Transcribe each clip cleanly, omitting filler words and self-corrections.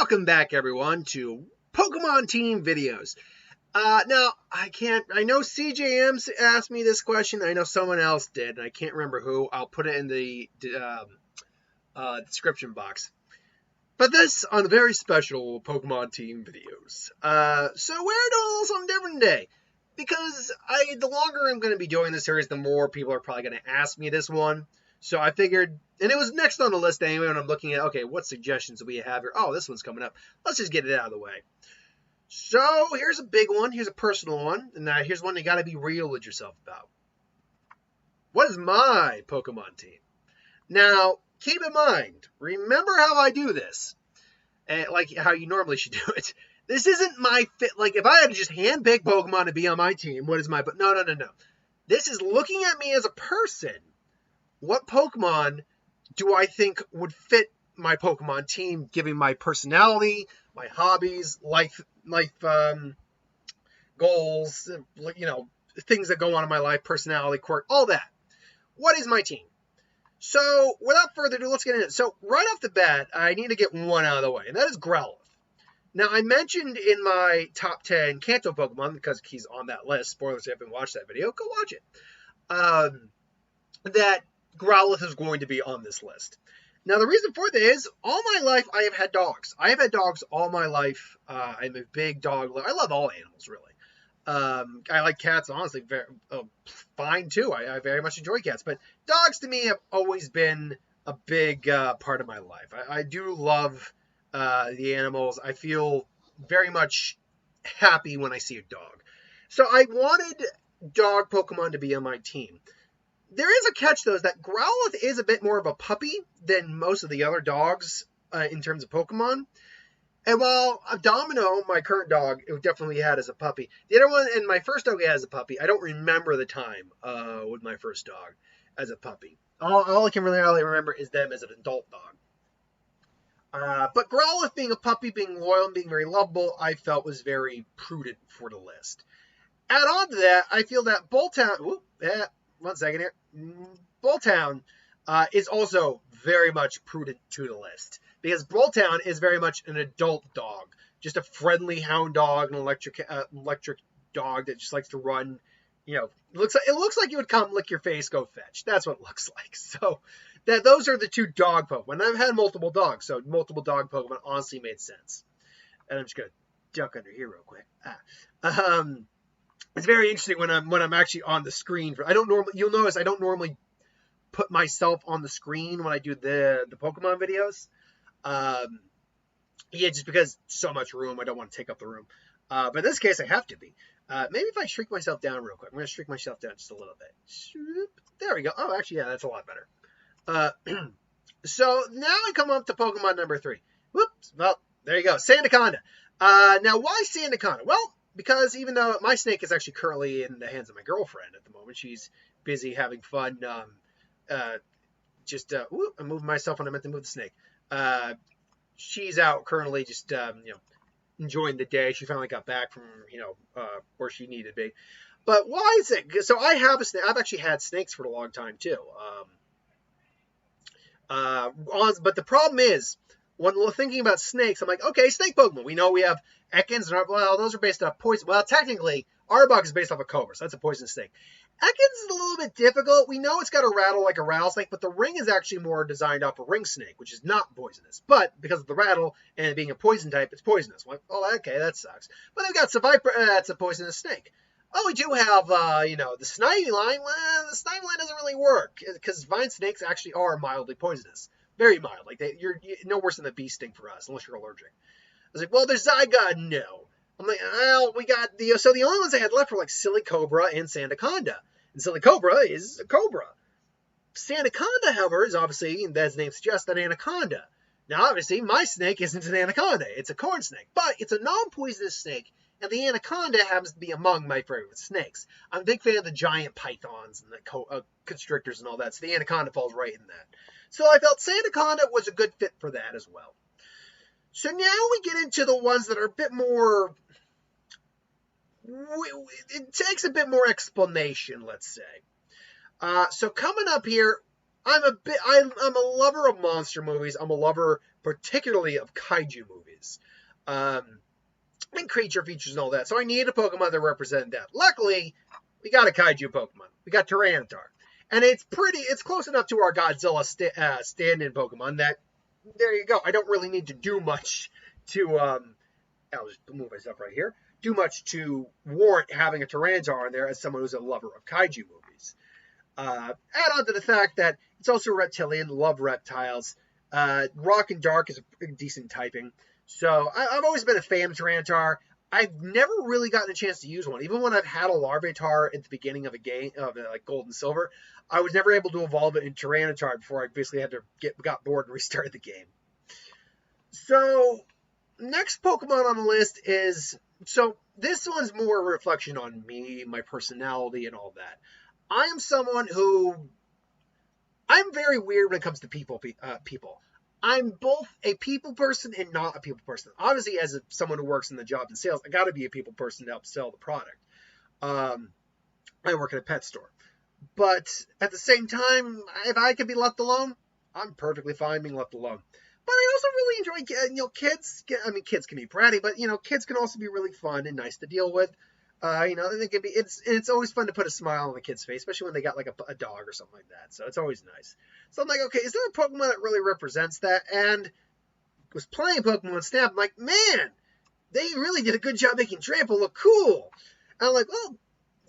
Welcome back, everyone, to Pokemon Team videos. Now, I know CJ M asked me this question. I know someone else did, and I can't remember who. I'll put it in the description box. But this on a very special Pokemon Team videos. So we're doing a little something different today. Because the longer I'm going to be doing this series, the more people are probably going to ask me this one. So I figured, and it was next on the list anyway, when I'm looking at, okay, what suggestions do we have here? Oh, this one's coming up. Let's just get it out of the way. So here's a big one. Here's a personal one. And now here's one you got to be real with yourself about. What is my Pokemon team? Now, keep in mind, remember how I do this. And like how you normally should do it. This isn't my fit. Like, if I had to just handpick Pokemon to be on my team, what is my... No. This is looking at me as a person. What Pokemon do I think would fit my Pokemon team, given my personality, my hobbies, life goals, things that go on in my life, personality, quirk, all that. What is my team? So, without further ado, let's get into it. So, right off the bat, I need to get one out of the way, and that is Growlithe. Now, I mentioned in my top 10 Kanto Pokemon, because he's on that list, spoilers if you haven't watched that video, go watch it, that Growlithe is going to be on this list. Now, the reason for that is, all my life, I have had dogs. I have had dogs all my life. I'm a big dog lover. I love all animals, really. I like cats, honestly, fine, too. I very much enjoy cats. But dogs, to me, have always been a big part of my life. I do love the animals. I feel very much happy when I see a dog. So I wanted dog Pokemon to be on my team. There is a catch, though, is that Growlithe is a bit more of a puppy than most of the other dogs in terms of Pokemon. And while Domino, my current dog, it definitely had as a puppy. The other one, and my first dog as a puppy, I don't remember the time with my first dog as a puppy. All I can really remember is them as an adult dog. But Growlithe being a puppy, being loyal, and being very lovable, I felt was very prudent for the list. Add on to that, I feel that Bulltown... one second here. Bulltown is also very much prudent to the list. Because Bulltown is very much an adult dog. Just a friendly hound dog, an electric dog that just likes to run. It looks like you would come lick your face, go fetch. That's what it looks like. So those are the two dog Pokemon. I've had multiple dogs, so multiple dog Pokemon honestly made sense. And I'm just going to duck under here real quick. It's very interesting when I'm actually on the screen. You'll notice I don't normally put myself on the screen when I do the Pokemon videos. Just because so much room, I don't want to take up the room. But in this case, I have to be. Maybe if I shrink myself down real quick. I'm going to shrink myself down just a little bit. There we go. Oh, actually, yeah, that's a lot better. So now I come up to Pokemon number 3. Whoops. Well, there you go. Anaconda. Now, why Anaconda? Well, because even though my snake is actually currently in the hands of my girlfriend at the moment, she's busy having fun. I'm moving myself when I meant to move the snake. She's out currently just, enjoying the day. She finally got back from, where she needed to be. But why is it? So I have a snake. I've actually had snakes for a long time too. But the problem is, when we're thinking about snakes, I'm like, okay, snake Pokemon. We know we have Ekans, and those are based off poison. Well, technically, Arbok is based off a cobra, so that's a poisonous snake. Ekans is a little bit difficult. We know it's got a rattle like a rattlesnake, but the ring is actually more designed off a ring snake, which is not poisonous. But because of the rattle and it being a poison type, it's poisonous. Well, okay, that sucks. But they've got Viper, that's a poisonous snake. Oh, we do have, the Snivy line. Well, the Snivy line doesn't really work, because vine snakes actually are mildly poisonous. Very mild. Like, you're no worse than the bee sting for us, unless you're allergic. I was like, well, there's Zygarde. No. I'm like, well, we got so the only ones I had left were like Silly Cobra and Anaconda. And Silly Cobra is a cobra. Anaconda, however, is obviously, as the name suggests, an anaconda. Now, obviously, my snake isn't an anaconda. It's a corn snake. But it's a non-poisonous snake, and the anaconda happens to be among my favorite snakes. I'm a big fan of the giant pythons and the constrictors and all that, so the anaconda falls right in that. So I felt Anaconda was a good fit for that as well. So now we get into the ones that are a bit more... It takes a bit more explanation, let's say. So coming up here, I'm a lover of monster movies. I'm a lover particularly of kaiju movies. And creature features and all that. So I needed a Pokemon that represented that. Luckily, we got a kaiju Pokemon. We got Tarantar. And it's close enough to our Godzilla stand-in Pokemon that, there you go. I don't really need to do much to, I'll just move myself right here, do much to warrant having a Tarantar in there as someone who's a lover of kaiju movies. Add on to the fact that it's also a reptilian, love reptiles. Rock and Dark is a decent typing. So I've always been a fan of Tarantar. I've never really gotten a chance to use one. Even when I've had a Larvitar at the beginning of a game, of like Gold and Silver, I was never able to evolve it in Tarantar before I basically had to got bored and restarted the game. So next Pokemon on the list is, so this one's more a reflection on me, my personality, and all that. I am someone who, I'm very weird when it comes to people. I'm both a people person and not a people person. Obviously, as someone who works in the job and sales, I got to be a people person to help sell the product. I work at a pet store. But at the same time, if I could be left alone, I'm perfectly fine being left alone. But I also really enjoy, kids. I mean, kids can be bratty, but, kids can also be really fun and nice to deal with. They can be, it's always fun to put a smile on a kid's face, especially when they got like a dog or something like that. So it's always nice. So I'm like, okay, is there a Pokemon that really represents that? And was playing Pokemon Snap. I'm like, man, they really did a good job making Drampa look cool. And I'm like, well,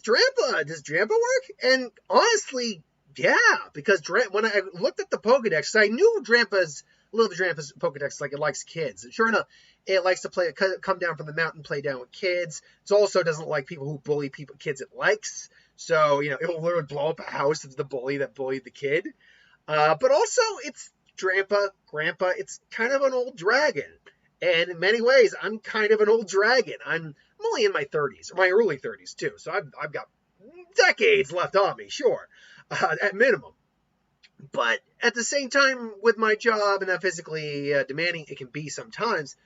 Drampa, does Drampa work? And honestly, yeah, because when I looked at the Pokedex, I knew Drampa's Pokedex, like, it likes kids. And sure enough, it likes to come down from the mountain, play down with kids. It also doesn't like people who bully kids it likes. So, it will literally blow up a house if the bully that bullied the kid. But also, it's Drampa, Grandpa, it's kind of an old dragon. And in many ways, I'm kind of an old dragon. I'm only in my 30s, or my early 30s, too. So I've got decades left on me, sure, at minimum. But at the same time, with my job and how physically demanding it can be sometimes,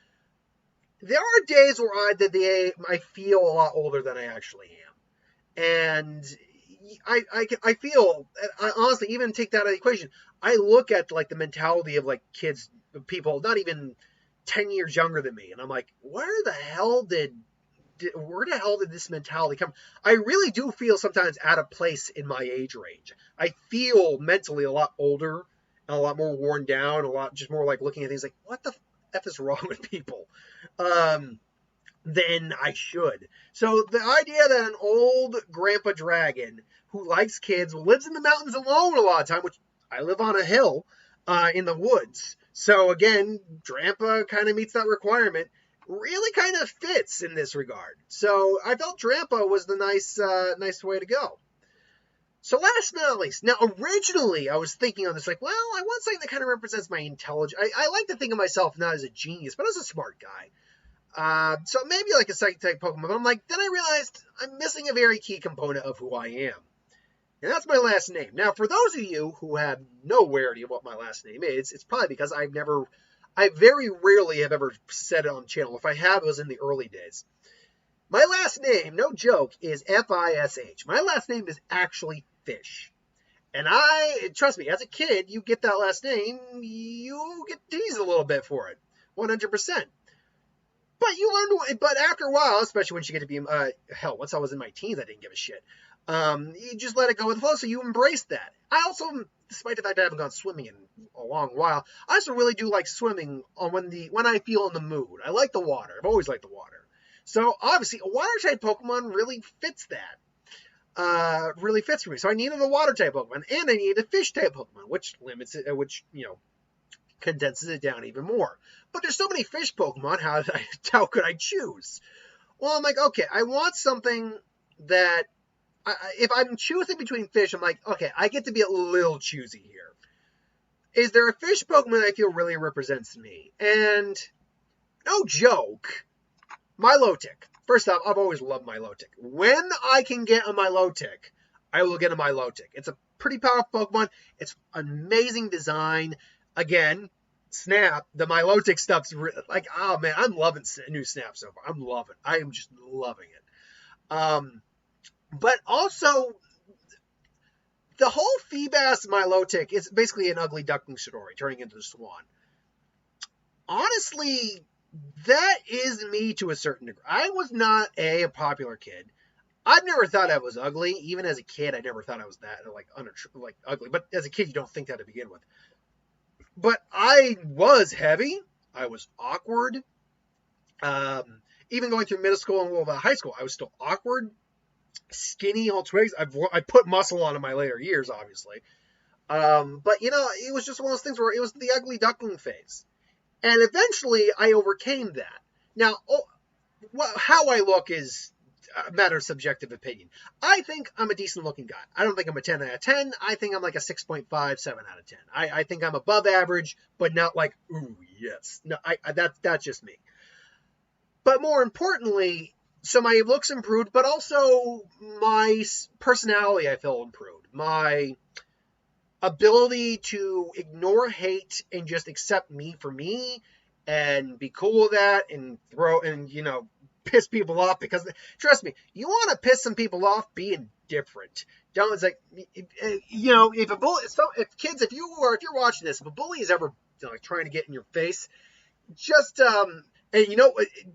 there are days where I feel a lot older than I actually am. And I feel, I honestly, even take that out of the equation, I look at like the mentality of like kids, people not even 10 years younger than me, and I'm like, where the hell did this mentality come? I really do feel sometimes out of place in my age range. I feel mentally a lot older and a lot more worn down, a lot just more like looking at things like, what the F is wrong with people? Than I should. So the idea that an old grandpa dragon who likes kids, lives in the mountains alone a lot of time, which I live on a hill in the woods. So again, Drampa kind of meets that requirement. Really kind of fits in this regard. So I felt Drampa was the nice way to go. So last but not least, now originally I was thinking on this like, well, I want something that kind of represents my intelligence. I like to think of myself not as a genius, but as a smart guy. So maybe like a psychic type Pokemon. But I'm like, then I realized I'm missing a very key component of who I am. And that's my last name. Now, for those of you who have no idea what my last name is, it's probably because I very rarely have ever said it on the channel. If I have, it was in the early days. My last name, no joke, is Fish. My last name is actually Fish. And trust me, as a kid, you get that last name, you get teased a little bit for it. 100%. But after a while, especially once you get to be, once I was in my teens, I didn't give a shit. You just let it go with the flow, so you embrace that. I also, despite the fact I haven't gone swimming in a long while, I also really do like swimming when I feel in the mood. I like the water. I've always liked the water. So obviously, a water-type Pokemon really fits that. Really fits for me. So I needed a water-type Pokemon, and I needed a fish-type Pokemon, which limits it, condenses it down even more. But there's so many fish Pokemon, how could I choose? Well, I'm like, okay, I want something that, if I'm choosing between fish, I'm like, okay, I get to be a little choosy here. Is there a fish Pokemon I feel really represents me? And, no joke, Milotic. First off, I've always loved Milotic. When I can get a Milotic, I will get a Milotic. It's a pretty powerful Pokemon. It's an amazing design. Again, Snap, the Milotic stuff's like, oh man, I'm loving new Snap so far. I am just loving it. But also, the whole Feebas Milotic is basically an ugly duckling story turning into a swan. honestly, that is me to a certain degree. I was not a popular kid. I've never thought I was ugly. Even as a kid, I never thought I was that like ugly. But as a kid, you don't think that to begin with. But I was heavy. I was awkward. Um, Even going through middle school and high school, I was still awkward, skinny, all twigs. I put muscle on in my later years, obviously. But it was just one of those things where it was the ugly duckling phase, and eventually I overcame that. Now, how I look is a matter of subjective opinion. I think I'm a decent looking guy. I don't think I'm a 10 out of 10. I think I'm like a 6.5, 7 out of 10. I think I'm above average, but not like, ooh, yes. No, that's just me. But more importantly, so my looks improved, but also my personality, I feel, improved. My ability to ignore hate and just accept me for me and be cool with that and piss people off, because trust me, you want to piss some people off being different. Don't, it's like, if a bully, if kids, if you're watching this, if a bully is ever trying to get in your face, just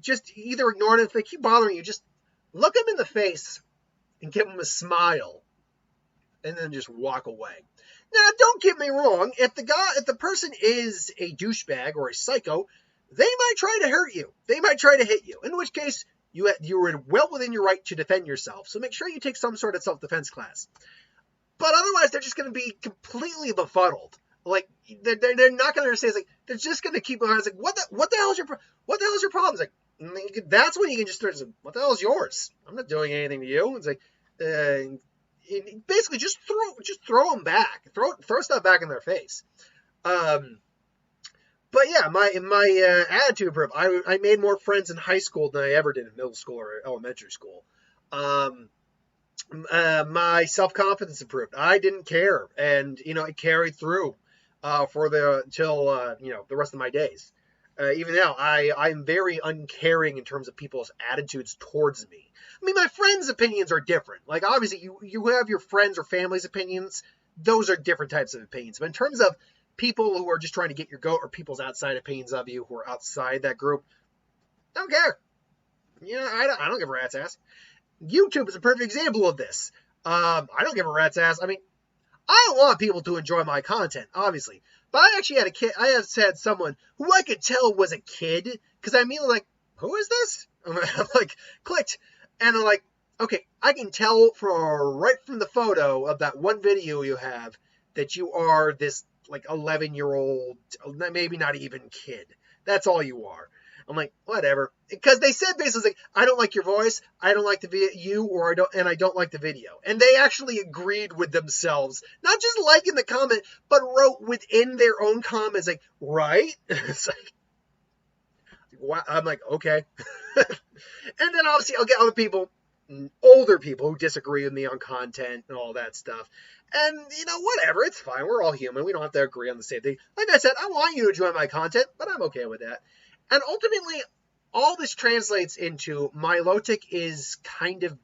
just either ignore it. If they keep bothering you, just look them in the face and give them a smile, and then just walk away. Now, don't get me wrong. If the person is a douchebag or a psycho, they might try to hurt you. They might try to hit you. In which case, you are well within your right to defend yourself. So make sure you take some sort of self-defense class. But otherwise, they're just going to be completely befuddled. Like, they're not going to understand. It's like, they're just going to keep on. It's like, what the hell is your problem? It's like, that's when you can just start saying, what the hell is yours? I'm not doing anything to you. It's like, basically just throw them back. Throw stuff back in their face. But yeah, my attitude improved. I made more friends in high school than I ever did in middle school or elementary school. My self-confidence improved. I didn't care, and it carried through till the rest of my days. Even now, I'm very uncaring in terms of people's attitudes towards me. I mean, my friends' opinions are different. Like, obviously, you have your friends' or family's opinions. Those are different types of opinions. But in terms of people who are just trying to get your goat, or people's outside opinions of you who are outside that group, don't care. I don't give a rat's ass. YouTube is a perfect example of this. I don't give a rat's ass. I mean, I don't want people to enjoy my content, obviously. But I actually had a kid. I have had someone who I could tell was a kid, because I immediately like, who is this? I'm like, clicked, and I'm like, okay, I can tell right from the photo of that one video you have that you are this like 11-year-old, maybe not even kid. That's all you are. I'm like, whatever, because they said basically like, I don't like your voice, I don't like I don't like the video, and they actually agreed with themselves, not just liking the comment, but wrote within their own comments like, right? It's like, wow. I'm like, okay. And then obviously I'll get other people, older people, who disagree with me on content and all that stuff. And, whatever, it's fine. We're all human. We don't have to agree on the same thing. Like I said, I want you to enjoy my content, but I'm okay with that. And ultimately, all this translates into Milotic is kind of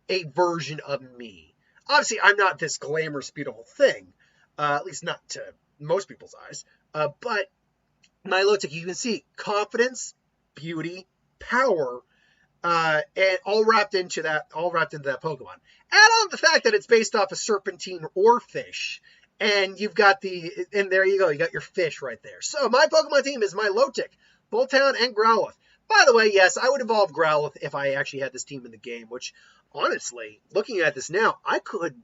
a version of me. Obviously, I'm not this glamorous, beautiful thing, at least not to most people's eyes. But Milotic, you can see confidence, beauty, power, and all wrapped into that Pokemon. Add on the fact that it's based off a serpentine or fish, and you've got and there you go, you got your fish right there. So my Pokemon team is Milotic, Bulltown, and Growlithe. By the way, yes, I would evolve Growlithe if I actually had this team in the game, which, honestly, looking at this now, I could.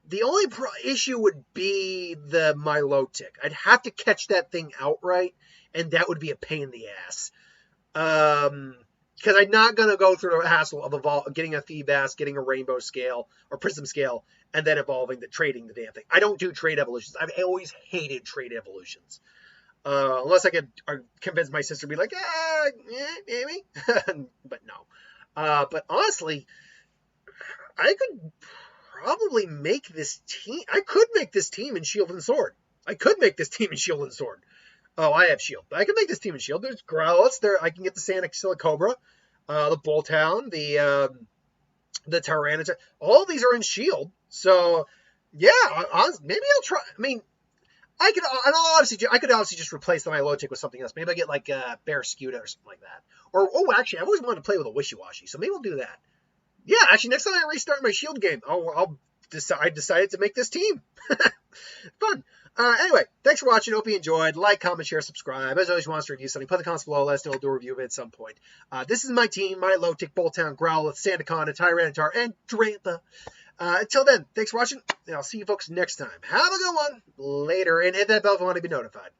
The only issue would be the Milotic. I'd have to catch that thing outright, and that would be a pain in the ass. Because I'm not going to go through the hassle of getting a Feebas, getting a Rainbow Scale, or Prism Scale, and then trading the damn thing. I don't do trade evolutions. I've always hated trade evolutions. Unless I could convince my sister to be like, maybe. But no. But honestly, I could probably make this team. I could make this team in Shield and Sword. Oh, I have Shield. But I can make this team in Shield. There's Growlithe. I can get the Sandacilla Cobra, the Bulltown, the Tarantar. All these are in Shield. So, yeah, maybe I'll try. I mean, I could obviously just replace the Milotic with something else. Maybe I get like Bear Scuda or something like that. Or actually, I've always wanted to play with a Wishy-Washy, so maybe we'll do that. Yeah, actually, next time I restart my Shield game, I decided to make this team. Fun. Anyway, thanks for watching. Hope you enjoyed. Like, comment, share, subscribe. As always, if you want us to review something, put the comments below. Let us know. We'll do a review of it at some point. This is my team. Milotic, Bulltown, Growlithe, Anaconda, Tarantar, and Drampa. Until then, thanks for watching, and I'll see you folks next time. Have a good one. Later, and hit that bell if you want to be notified.